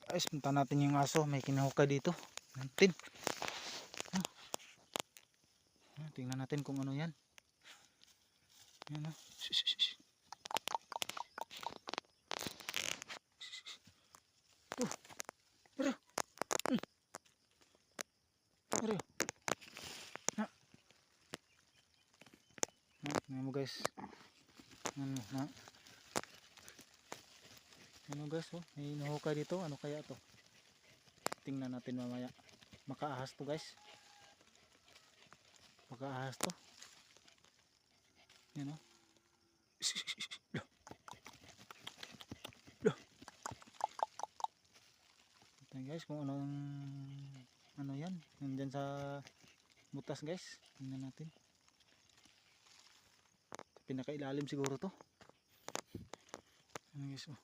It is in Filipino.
Guys, punta natin yung aso. May kinahukay dito. Natin. Tingnan natin kung ano yan. Yan o. Ano mo guys. Ano guys, oh, may nahukay dito. Ano kaya to? Tingnan natin mamaya. Makaahas to guys. Makaahas to. Yan oh. Ito guys kung ano yan. Nandyan sa butas guys. Tingnan natin. Pinakailalim siguro to. Ano guys oh.